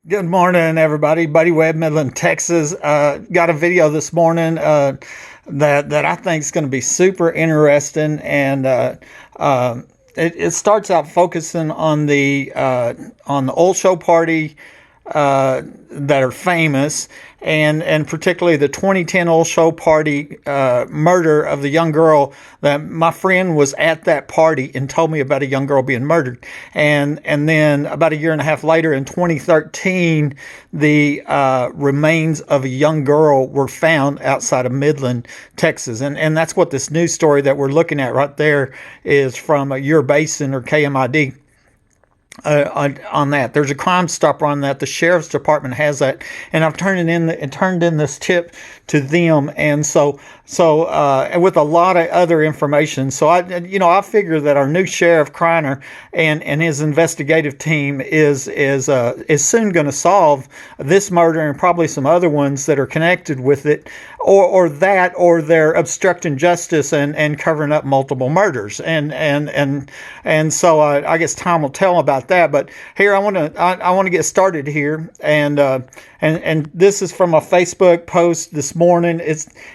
Good morning, everybody. Buddy Webb, Midland, Texas. Got a video this morning that I think is going to be super interesting, and it starts out focusing on the oil show party that are famous, and particularly the 2010 oil show party murder of the young girl. That my friend was at that party and told me about a young girl being murdered, and then about a year and a half later, in 2013, the remains of a young girl were found outside of Midland, Texas, and that's what this news story that we're looking at right there is from your basin or KMID. On that, there's a Crime Stopper on that. The sheriff's department has that, and I've turned in this tip to them, and so with a lot of other information. So I figure that our new sheriff Kreiner and his investigative team is soon going to solve this murder and probably some other ones that are connected with it, or they're obstructing justice and covering up multiple murders, and so I guess time will tell about that. But here I want to get started here, and this is from a Facebook post this morning.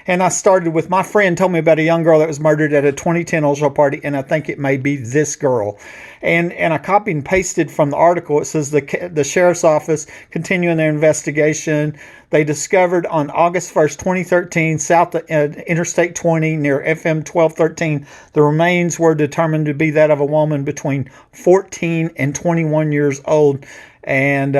And I started with my friend told me about a young girl that was murdered at a 2010 oil show party, and I think it may be this girl. And I copied and pasted from the article. It says the sheriff's office continuing their investigation. They discovered on August 1st, 2013, south of Interstate 20 near FM 1213, the remains were determined to be that of a woman between 14 and 21 years old. And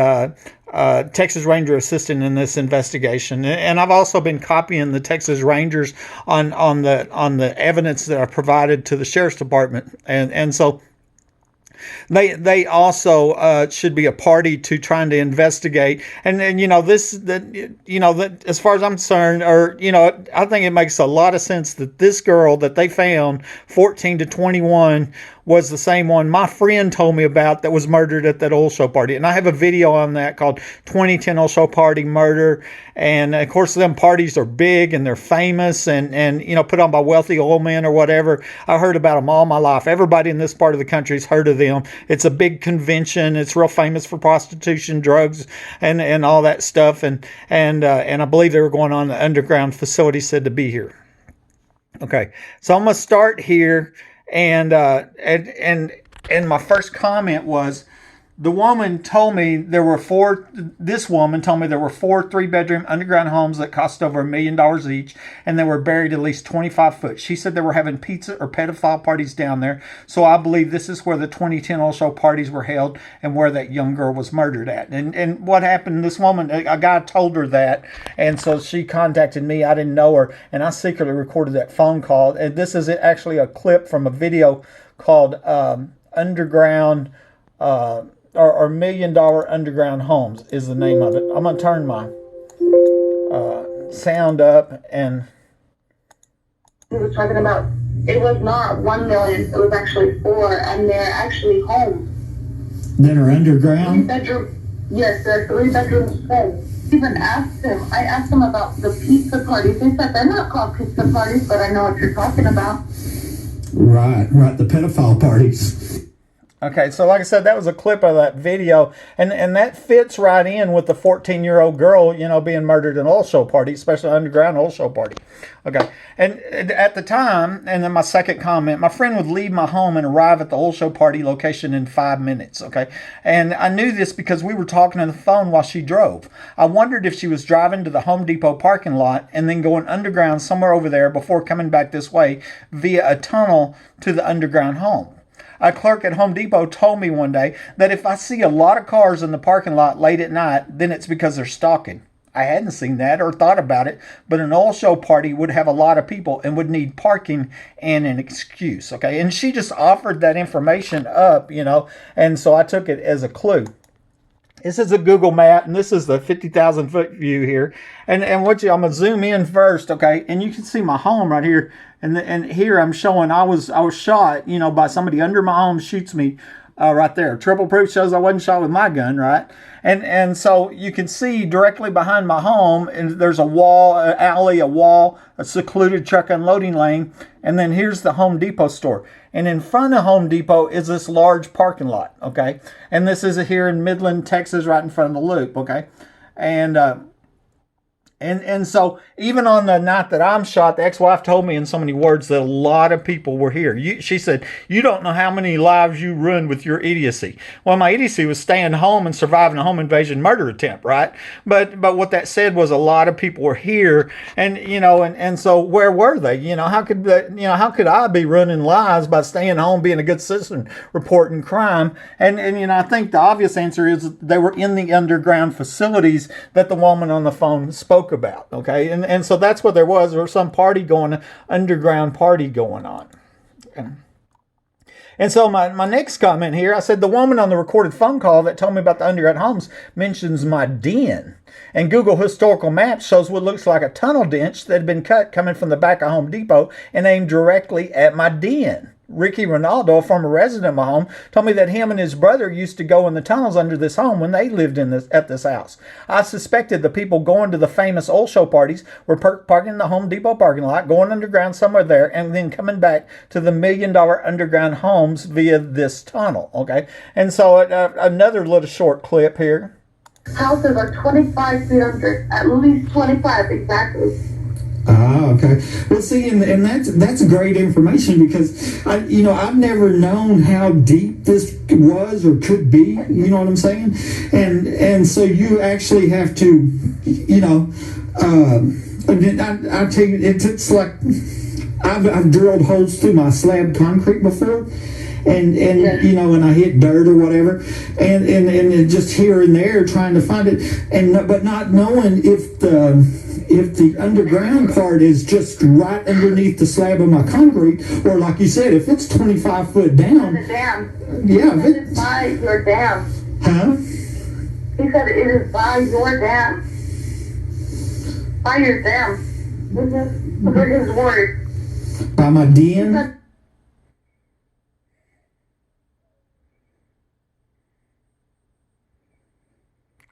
Texas Ranger assisting in this investigation, and I've also been copying the Texas Rangers on the evidence that I provided to the sheriff's department, and so they also should be a party to trying to investigate. And that as far as I'm concerned, I think it makes a lot of sense that this girl that they found, 14 to 21, was the same one my friend told me about that was murdered at that oil show party. And I have a video on that called 2010 Oil Show Party Murder. And of course, them parties are big and they're famous and put on by wealthy oil men or whatever. I heard about them all my life. Everybody in this part of the country has heard of them. It's a big convention. It's real famous for prostitution, drugs, and all that stuff. And I believe they were going on the underground facility said to be here. Okay, so I'm gonna start here. And my first comment was, this woman told me there were four 3-bedroom underground homes that cost over $1 million each, and they were buried at least 25 foot. She said they were having pizza or pedophile parties down there. So I believe this is where the 2010 oil show parties were held and where that young girl was murdered at. And what happened, this woman, a guy told her that, and so she contacted me. I didn't know her, and I secretly recorded that phone call. And this is actually a clip from a video called Underground... or $1 million underground homes is the name of it. I'm going to turn my sound up. And we were talking about, it was not 1 million, it was actually 4, and they're actually homes that are underground. 3-bedroom, yes, they're 3-bedroom homes. Even asked them, I asked them about the pizza parties. They said they're not called pizza parties, but I know what you're talking about. Right, the pedophile parties. Okay, so like I said, that was a clip of that video, and that fits right in with the 14-year-old girl, being murdered at an oil show party, especially an underground oil show party. Okay, and at the time, and then my second comment, my friend would leave my home and arrive at the oil show party location in 5 minutes, okay? And I knew this because we were talking on the phone while she drove. I wondered if she was driving to the Home Depot parking lot and then going underground somewhere over there before coming back this way via a tunnel to the underground home. A clerk at Home Depot told me one day that if I see a lot of cars in the parking lot late at night, then it's because they're stalking. I hadn't seen that or thought about it, but an oil show party would have a lot of people and would need parking and an excuse, okay? And she just offered that information up, and so I took it as a clue. This is a Google map, and this is the 50,000 foot view here. And I'm going to zoom in first, okay? And you can see my home right here. And here I'm showing I was shot, by somebody under my home, shoots me right there. Triple proof shows I wasn't shot with my gun, right? And so you can see directly behind my home, and there's a wall, an alley, a wall, a secluded truck unloading lane, and then here's the Home Depot store. And in front of Home Depot is this large parking lot, okay? And this is here in Midland, Texas, right in front of the loop, okay? And so even on the night that I'm shot, the ex-wife told me in so many words that a lot of people were here. She said, you don't know how many lives you ruined with your idiocy. Well, my idiocy was staying home and surviving a home invasion murder attempt, right? But what that said was a lot of people were here, and so where were they? How could I be ruining lives by staying home, being a good citizen, reporting crime? And I think the obvious answer is they were in the underground facilities that the woman on the phone spoke about, okay? And so that's what there was. There was some underground party going on. And so my next comment here, I said, the woman on the recorded phone call that told me about the underground homes mentions my den. And Google historical maps shows what looks like a tunnel ditch that had been cut coming from the back of Home Depot and aimed directly at my den. Ricky Ronaldo, a former resident of my home, told me that him and his brother used to go in the tunnels under this home when they lived at this house. I suspected the people going to the famous oil show parties were parking in the Home Depot parking lot, going underground somewhere there, and then coming back to the $1 million underground homes via this tunnel, okay? And so another little short clip here. Houses are 25 feet under, at least 25 exactly. Okay. Well, see, and that's great information, because I've never known how deep this was or could be. You know what I'm saying? And so you actually have to, I tell you, it's like I've drilled holes through my slab concrete before. And and I hit dirt or whatever, and just here and there trying to find it, but not knowing if the underground part is just right underneath the slab of my concrete, or like you said, if it's 25 foot down. The dam. Yeah. It is by your dam. Huh? He said it is by your dam. By your dam. Those are his words. By my den?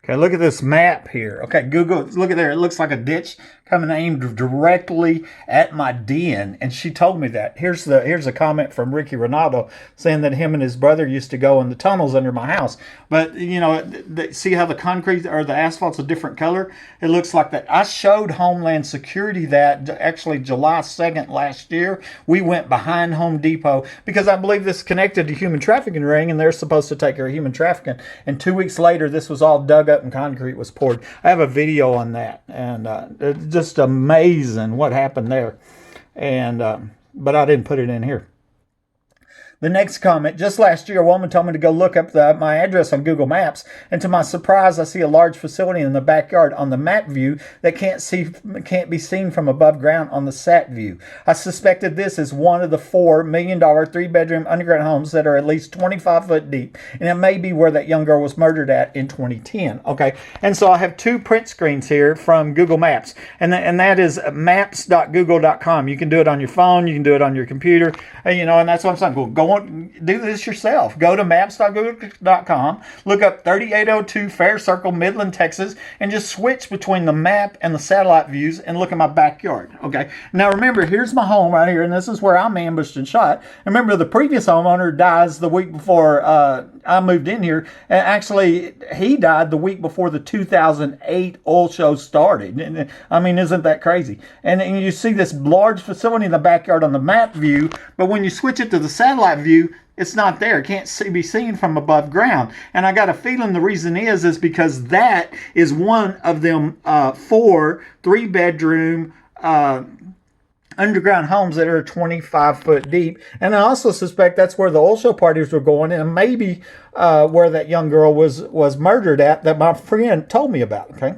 Okay, look at this map here. Okay, Google, look at there. It looks like a ditch coming aimed directly at my den. And she told me that. Here's a comment from Ricky Ronaldo saying that him and his brother used to go in the tunnels under my house. But, see how the concrete or the asphalt's a different color? It looks like that. I showed Homeland Security that actually July 2nd last year. We went behind Home Depot because I believe this is connected to human trafficking ring, and they're supposed to take care of human trafficking. And 2 weeks later, this was all dug up and concrete was poured. I have a video on that, and it's just amazing what happened there. And but I didn't put it in here. The next comment, just last year, a woman told me to go look up my address on Google Maps, and to my surprise, I see a large facility in the backyard on the map view that can't be seen from above ground on the sat view. I suspected this is one of the $4 million 3-bedroom underground homes that are at least 25 foot deep, and it may be where that young girl was murdered at in 2010. Okay, and so I have 2 print screens here from Google Maps, and that is maps.google.com. You can do it on your phone, you can do it on your computer, and that's what I'm saying. Well, go on, do this yourself. Go to maps.google.com, look up 3802 Fair Circle, Midland, Texas, and just switch between the map and the satellite views and look at my backyard. Okay. Now remember, here's my home right here, and this is where I'm ambushed and shot. Remember, the previous homeowner dies the week before I moved in here. And actually, he died the week before the 2008 oil show started. And, I mean, isn't that crazy? And you see this large facility in the backyard on the map view, but when you switch it to the satellite view, it's not there. It can't be seen from above ground. And I got a feeling the reason is because that is one of them 4 3-bedroom underground homes that are 25 foot deep. And I also suspect that's where the oil show parties were going, and maybe where that young girl was murdered at that my friend told me about. Okay.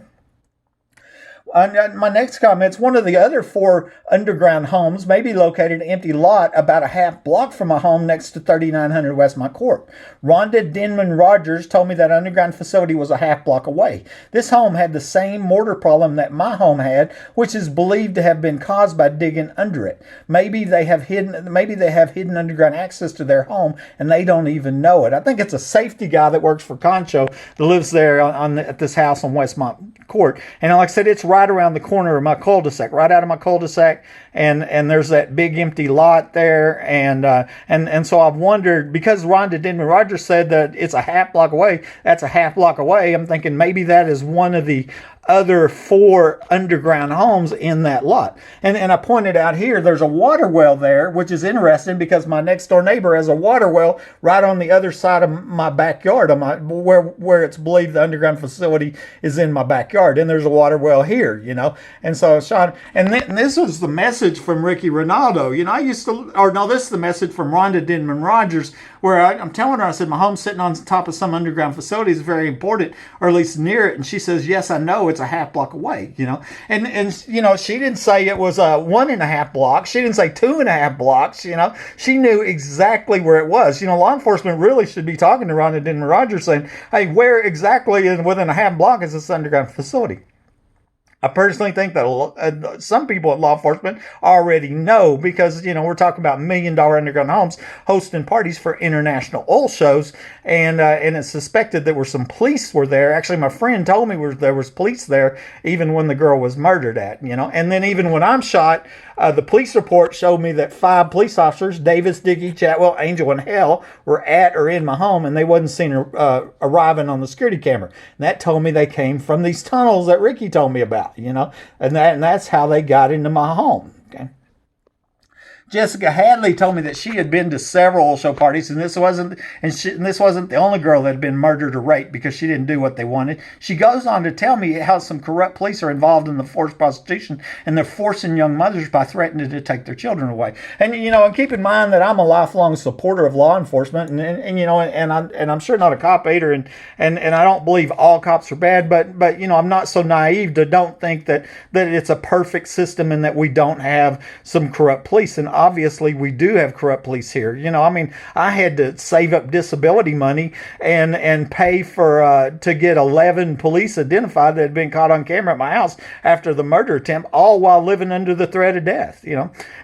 My next comment's one of the other 4 underground homes may be located in an empty lot about a half block from my home next to 3900 Westmont Court. Rhonda Denman Rogers told me that underground facility was a half block away. This home had the same mortar problem that my home had, which is believed to have been caused by digging under it. Maybe they have hidden underground access to their home and they don't even know it. I think it's a safety guy that works for Concho that lives there at this house on Westmont Court. And like I said, it's right around the corner of my cul-de-sac, right out of my cul-de-sac, and there's that big empty lot there, and so I've wondered, because Rhonda Denman Rogers said that it's a half block away, that's a half block away. I'm thinking maybe that is one of the other 4 underground homes in that lot. And I pointed out here, there's a water well there, which is interesting because my next door neighbor has a water well right on the other side of my backyard, where it's believed the underground facility is in my backyard. And there's a water well here, And so Sean, and this was the message from Ricky Ronaldo. This is the message from Rhonda Denman Rogers, where I'm telling her, I said, my home's sitting on top of some underground facility is very important, or at least near it. And she says, yes, I know, it's a half block away, And she didn't say it was 1.5 blocks. She didn't say 2.5 blocks, She knew exactly where it was. Law enforcement really should be talking to Rhonda Denman Rogers saying, hey, where exactly within a half block is this underground facility? I personally think that some people at law enforcement already know because, we're talking about $1 million underground homes hosting parties for international oil shows. And it's suspected that some police were there. Actually, my friend told me there was police there even when the girl was murdered And then even when I'm shot, the police report showed me that 5 police officers, Davis, Dickey, Chatwell, Angel, and Hell, were at or in my home, and they wasn't seen arriving on the security camera. And that told me they came from these tunnels that Ricky told me about, and that's how they got into my home. Okay. Jessica Hadley told me that she had been to several oil show parties, and this wasn't the only girl that had been murdered or raped because she didn't do what they wanted. She goes on to tell me how some corrupt police are involved in the forced prostitution, and they're forcing young mothers by threatening to take their children away. And and keep in mind that I'm a lifelong supporter of law enforcement, and I'm sure not a cop hater, and I don't believe all cops are bad, but I'm not so naive to don't think that it's a perfect system and that we don't have some corrupt police. And obviously we do have corrupt police here. I had to save up disability money and pay for to get 11 police identified that had been caught on camera at my house after the murder attempt, all while living under the threat of death.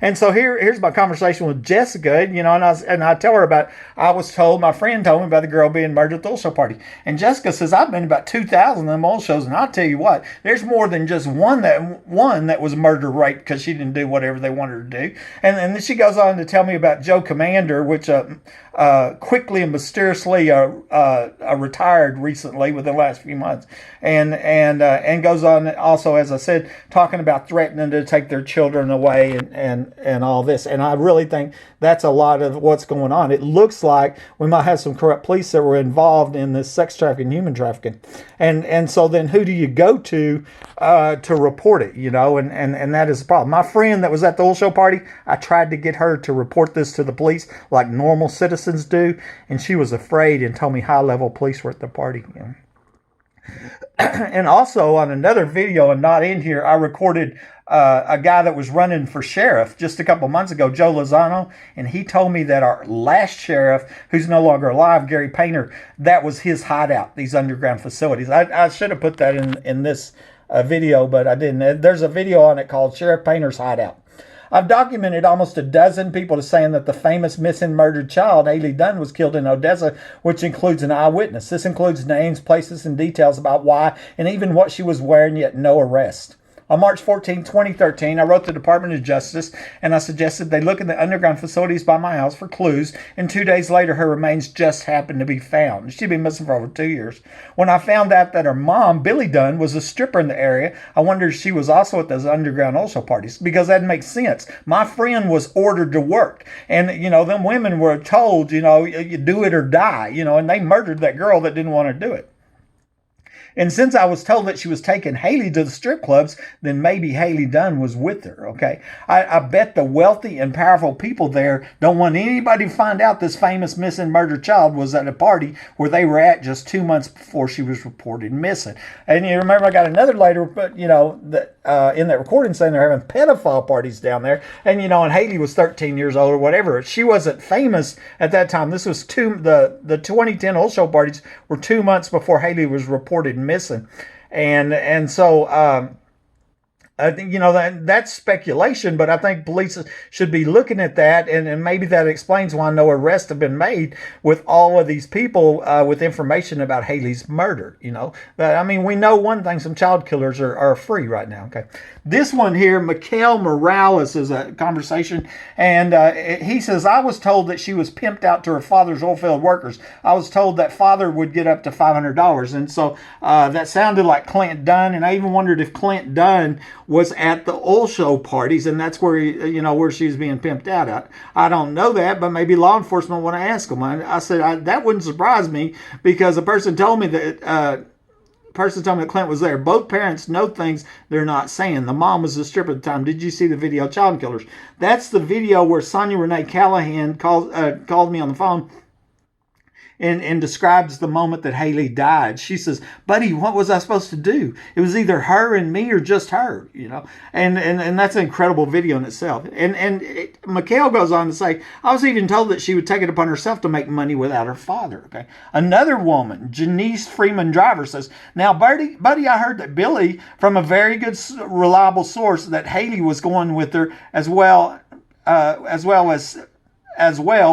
And so here's my conversation with Jessica. And I tell her about, my friend told me about the girl being murdered at the oil show party. And Jessica says, I've been to about 2,000 of them oil shows, and I'll tell you what, there's more than just one that was murder raped because she didn't do whatever they wanted her to do. And then she goes on to tell me about Joe Commander, which quickly and mysteriously retired recently within the last few months, and goes on also, as I said, talking about threatening to take their children away and all this. And I really think that's a lot of what's going on. It looks like we might have some corrupt police that were involved in this sex trafficking, human trafficking, and so then who do you go to report it? And that is the problem. My friend that was at the oil show party, I tried to get her to report this to the police like normal citizens do, and she was afraid and told me high-level police were at the party. And also on another video, and not in here, I recorded a guy that was running for sheriff just a couple months ago, Joe Lozano, and he told me that our last sheriff, who's no longer alive, Gary Painter, that was his hideout, these underground facilities. I should have put that in this video, but I didn't. There's a video on it called Sheriff Painter's Hideout. I've documented almost a dozen people saying that the famous missing murdered child, Haley Dunn, was killed in Odessa, which includes an eyewitness. This includes names, places, and details about why and even what she was wearing, yet no arrest. On March 14, 2013, I wrote the Department of Justice and I suggested they look in the underground facilities by my house for clues, and 2 days later her remains just happened to be found. She'd been missing for over 2 years. When I found out that her mom, Billy Dunn, was a stripper in the area, I wondered if she was also at those underground oil show parties, because that makes sense. My friend was ordered to work, and them women were told, you do it or die, and they murdered that girl that didn't want to do it. And since I was told that she was taking Haley to the strip clubs, then maybe Haley Dunn was with her, okay? I bet the wealthy and powerful people there don't want anybody to find out this famous missing murdered child was at a party where they were at just 2 months before she was reported missing. And you remember I got another letter, but in that recording saying they're having pedophile parties down there. And, and Haley was 13 years old or whatever. She wasn't famous at that time. This was the 2010 oil show parties were 2 months before Haley was reported missing. And so, I think, that's speculation, but I think police should be looking at that, and maybe that explains why no arrests have been made with all of these people with information about Haley's murder. We know one thing: some child killers are free right now. Okay, this one here, Mikael Morales, is a conversation, and he says, "I was told that she was pimped out to her father's oilfield workers. I was told that father would get up to $500, and so that sounded like Clint Dunn, and I even wondered if Clint Dunn was at the oil show parties, and that's where where she was being pimped out at. I don't know that, but maybe law enforcement want to ask them." I said that wouldn't surprise me, because a person told me that Clint was there. Both parents know things they're not saying. The mom was a stripper at the time. Did you see the video, Child Killers? That's the video where Sonia Renee Callahan called me on the phone and describes the moment that Haley died. She says, "Buddy, what was I supposed to do? It was either her and me or just her," and that's an incredible video in itself. And Mikhail goes on to say, "I was even told that she would take it upon herself to make money without her father." Okay. Another woman, Janice Freeman Driver, says, "Now, buddy, I heard that Billy, from a very good, reliable source, that Haley was going with her as well,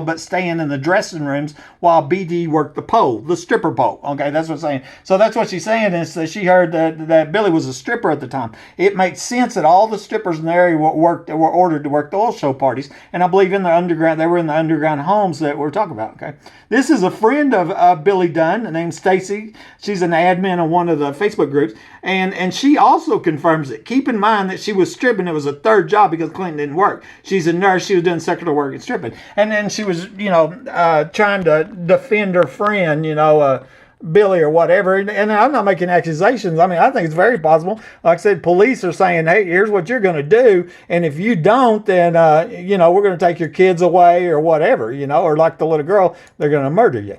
but staying in the dressing rooms while BD worked the stripper pole." Okay, that's what I'm saying. So that's what she's saying, is that she heard that Billy was a stripper at the time. It makes sense that all the strippers in the area were ordered to work the oil show parties, and I believe they were in the underground homes that we're talking about. Okay, this is a friend of Billy Dunn named Stacy. She's an admin on one of the Facebook groups, and she also confirms it. Keep in mind that she was stripping. It was a third job because Clinton didn't work. She's a nurse. She was doing secretary work and stripping. And then she was, trying to defend her friend, Billy or whatever. And I'm not making accusations. I think it's very possible. Like I said, police are saying, "Hey, here's what you're going to do. And if you don't, then, we're going to take your kids away," or whatever, or like the little girl, they're going to murder you.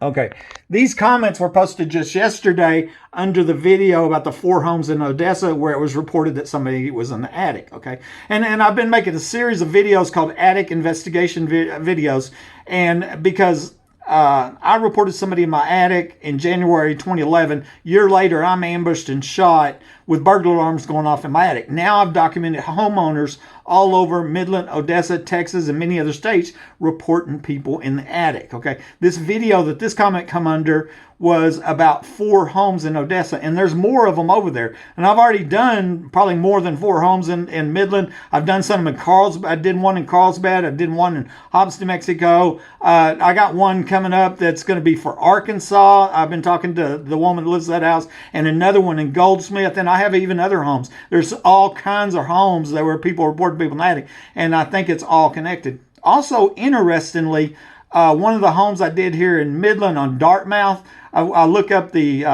Okay, these comments were posted just yesterday under the video about the 4 homes in Odessa where it was reported that somebody was in the attic. Okay, and I've been making a series of videos called Attic Investigation videos, and because I reported somebody in my attic in January 2011. A year later, I'm ambushed and shot with burglar alarms going off in my attic. Now I've documented homeowners all over Midland, Odessa, Texas, and many other states reporting people in the attic. Okay, this video that this comment come under was about 4 homes in Odessa, and there's more of them over there. And I've already done probably more than 4 homes in Midland. I've done some in Carlsbad. I did one in Carlsbad. I did one in Hobbs, New Mexico. I got one coming up that's going to be for Arkansas. I've been talking to the woman that lives in that house, and another one in Goldsmith. And I have even other homes. There's all kinds of homes that where people report people in the attic, and I think it's all connected. Also, interestingly, one of the homes I did here in Midland on Dartmouth, I look up the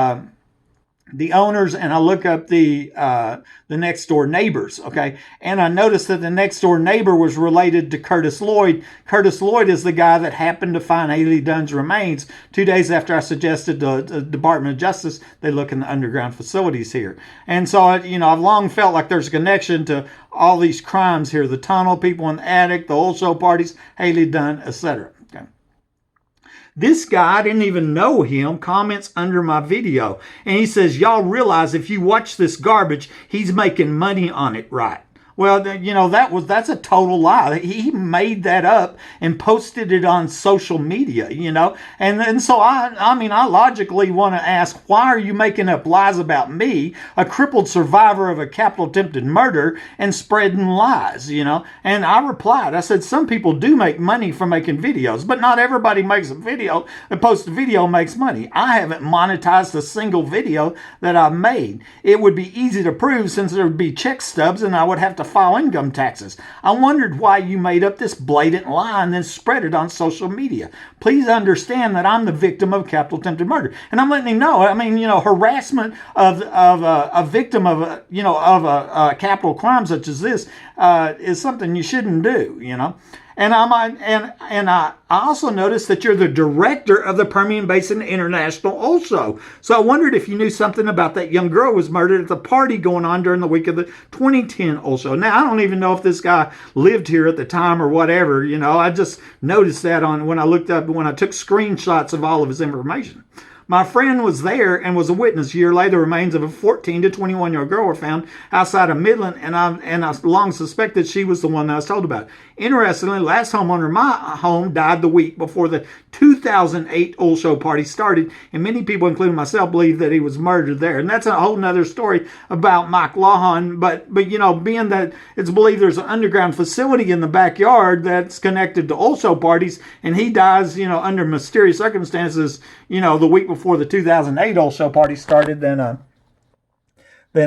owners, and I look up the next door neighbors. Okay, and I noticed that the next door neighbor was related to Curtis Lloyd. Curtis Lloyd is the guy that happened to find Haley Dunn's remains 2 days after I suggested the Department of Justice they look in the underground facilities here. And so I've long felt like there's a connection to all these crimes here: the tunnel, people in the attic, the oil show parties, Haley Dunn, etc. This guy, I didn't even know him, comments under my video. And he says, "Y'all realize if you watch this garbage, he's making money on it, right?" Well, that's a total lie. He made that up and posted it on social media, And so I logically want to ask, why are you making up lies about me, a crippled survivor of a capital attempted murder, and spreading lies, And I replied, I said, some people do make money from making videos, but not everybody makes a video and posts a video and makes money. I haven't monetized a single video that I've made. It would be easy to prove since there would be check stubs and I would have to file income taxes. I wondered why you made up this blatant lie and then spread it on social media. Please understand that I'm the victim of capital attempted murder, and I'm letting him know. Harassment of a victim of a capital crime such as this is something you shouldn't do. And I also noticed that you're the director of the Permian Basin International also. So I wondered if you knew something about that young girl who was murdered at the party going on during the week of the 2010 also. Now, I don't even know if this guy lived here at the time or whatever. I just noticed that when I took screenshots of all of his information. My friend was there and was a witness. A year later, the remains of a 14 to 21-year-old girl were found outside of Midland, and I long suspected she was the one that I was told about. Interestingly, last homeowner in my home died the week before the 2008 oil show party started, and many people, including myself, believe that he was murdered there. And that's a whole nother story about Mike Lawhon, but being that it's believed there's an underground facility in the backyard that's connected to oil show parties, and he dies, under mysterious circumstances, the week before the 2008 oil show party started, then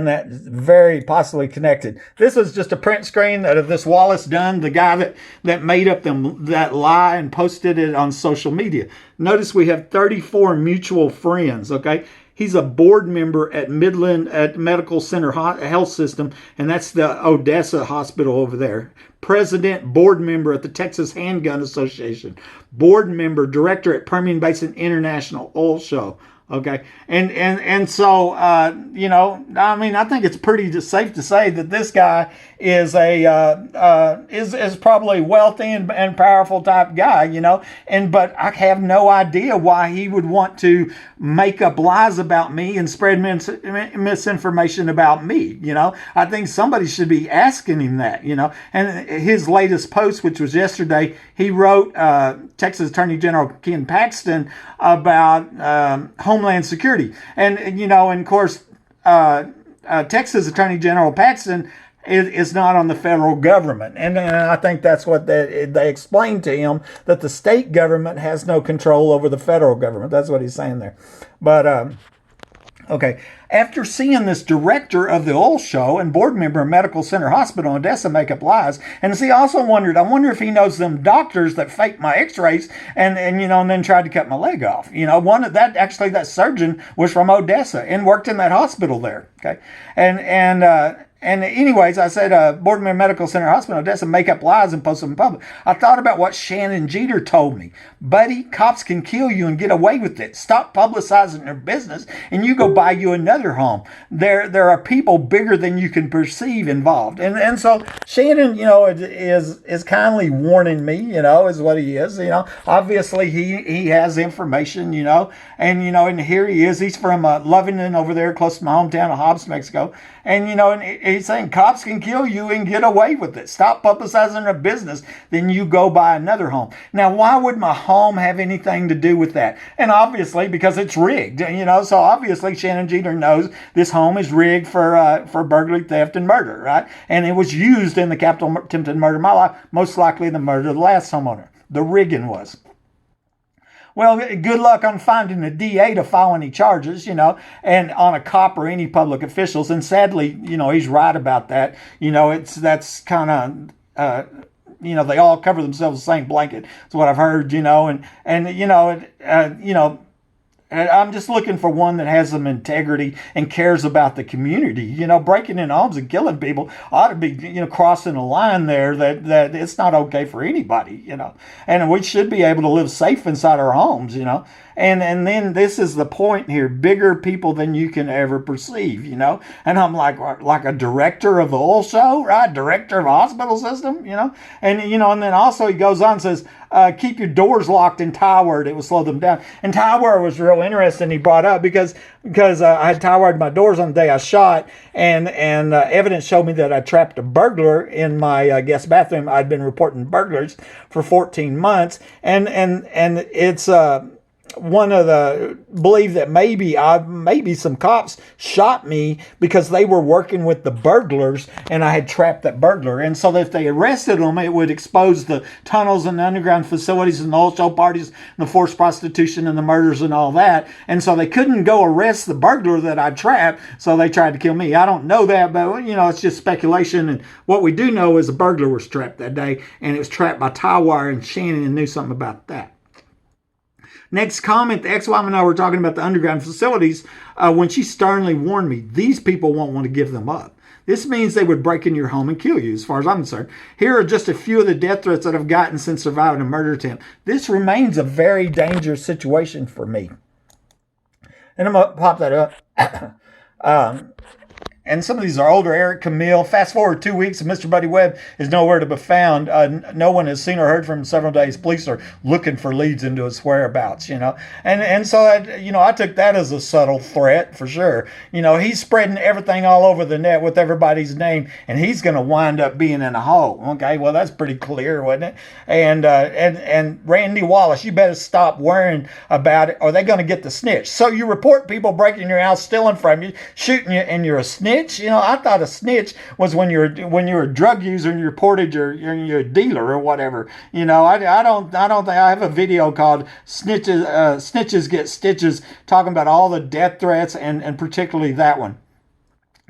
that's very possibly connected. This is just a print screen of this Wallace Dunn, the guy that made up that lie and posted it on social media. Notice we have 34 mutual friends, okay? He's a board member at Midland at Medical Center Health System, and that's the Odessa hospital over there. President, board member at the Texas Handgun Association. Board member, director at Permian Basin International Oil Show. Okay, and so I think it's pretty safe to say that this guy is is probably wealthy and powerful type guy, but I have no idea why he would want to make up lies about me and spread misinformation about me. I think somebody should be asking him that. And his latest post, which was yesterday, he wrote Texas Attorney General Ken Paxton about Homeland Security, and of course, Texas Attorney General Paxton is not on the federal government, and I think that's what they explained to him, that the state government has no control over the federal government. That's what he's saying there, but. Okay, after seeing this director of the oil show and board member of Medical Center Hospital in Odessa make up lies, and see, I also wondered, I wonder if he knows them doctors that faked my x-rays and then tried to cut my leg off. That surgeon was from Odessa and worked in that hospital there. Okay, and anyways, I said, board member Medical Center Hospital in Odessa make up lies and post them in public. I thought about what Shannon Jeter told me. Buddy, cops can kill you and get away with it. Stop publicizing their business and you go buy you another home. There are people bigger than you can perceive involved. And so Shannon, is kindly warning me, is what he is. Obviously he has information, and here he is. He's from Lovington over there, close to my hometown of Hobbs, Mexico. And, he's saying cops can kill you and get away with it. Stop publicizing their business, then you go buy another home. Now, why would my home have anything to do with that? And obviously, because it's rigged, so obviously Shannon Jeter knows this home is rigged for burglary, theft, and murder, right? And it was used in the capital attempted murder of my life, most likely the murder of the last homeowner. The rigging was. Well, good luck on finding a DA to file any charges, and on a cop or any public officials. And sadly, he's right about that. That's kind of, they all cover themselves in the same blanket. That's what I've heard, and I'm just looking for one that has some integrity and cares about the community. Breaking in homes and killing people ought to be, crossing a line there that it's not okay for anybody, And we should be able to live safe inside our homes, And then this is the point here, bigger people than you can ever perceive, And I'm like a director of the oil show, right? Director of a hospital system, And, and then also he goes on and says, keep your doors locked and tie-wired. It will slow them down. And tie-wire was real interesting. He brought up because I had tie-wired my doors on the day I shot, and evidence showed me that I trapped a burglar in my guest bathroom. I'd been reporting burglars for 14 months, and it's one of the believe that maybe some cops shot me because they were working with the burglars and I had trapped that burglar. And so that if they arrested them, it would expose the tunnels and the underground facilities and the oil show parties and the forced prostitution and the murders and all that. And so they couldn't go arrest the burglar that I trapped, so they tried to kill me. I don't know that, but it's just speculation. And what we do know is the burglar was trapped that day, and it was trapped by tie wire, and Shannon knew something about that. Next comment, the ex-wife and I were talking about the underground facilities when she sternly warned me, these people won't want to give them up. This means they would break in your home and kill you, as far as I'm concerned. Here are just a few of the death threats that I've gotten since surviving a murder attempt. This remains a very dangerous situation for me. And I'm going to pop that up. And some of these are older. Eric Camille. Fast forward 2 weeks, and Mr. Buddy Webb is nowhere to be found. No one has seen or heard from him in several days. Police are looking for leads into his whereabouts, And so, I took that as a subtle threat for sure. He's spreading everything all over the net with everybody's name, and he's going to wind up being in a hole. Okay, well, that's pretty clear, wasn't it? And Randy Wallace, you better stop worrying about it, or they're going to get the snitch. So you report people breaking your house, stealing from you, shooting you, and you're a snitch. I thought a snitch was when you're a drug user and you reported you're a dealer or whatever. I don't think I have a video called Snitches Get Stitches, talking about all the death threats and particularly that one.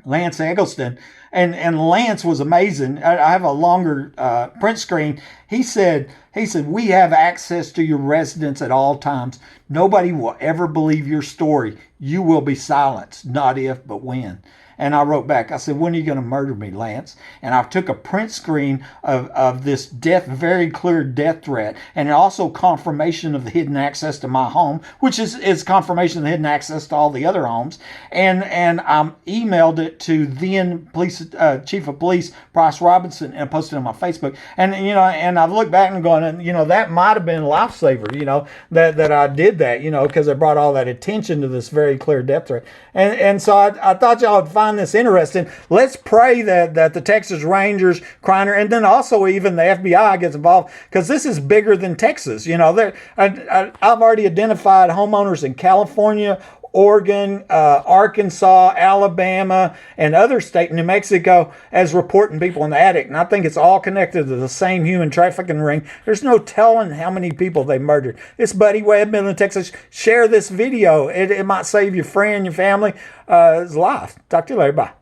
Lance Eggleston. And Lance was amazing. I have a longer print screen. He said, we have access to your residence at all times. Nobody will ever believe your story. You will be silenced, not if, but when. And I wrote back, I said, when are you going to murder me, Lance? And I took a print screen of this very clear death threat, and also confirmation of the hidden access to my home, which is confirmation of the hidden access to all the other homes. And I emailed it to then Chief of Police Bryce Robinson and posted it on my Facebook. And I've looked back and going, that might have been a lifesaver, that I did that, because it brought all that attention to this very clear death threat. And so I thought y'all would find this interesting. Let's pray that the Texas Rangers, Kreiner, and then also even the FBI gets involved, because this is bigger than Texas. I've already identified homeowners in California, Oregon, Arkansas, Alabama, and other states, New Mexico, as reporting people in the attic. And I think it's all connected to the same human trafficking ring. There's no telling how many people they murdered. It's Buddy Webb, Midland, Texas. Share this video. It might save your friend, your family, his life. Talk to you later. Bye.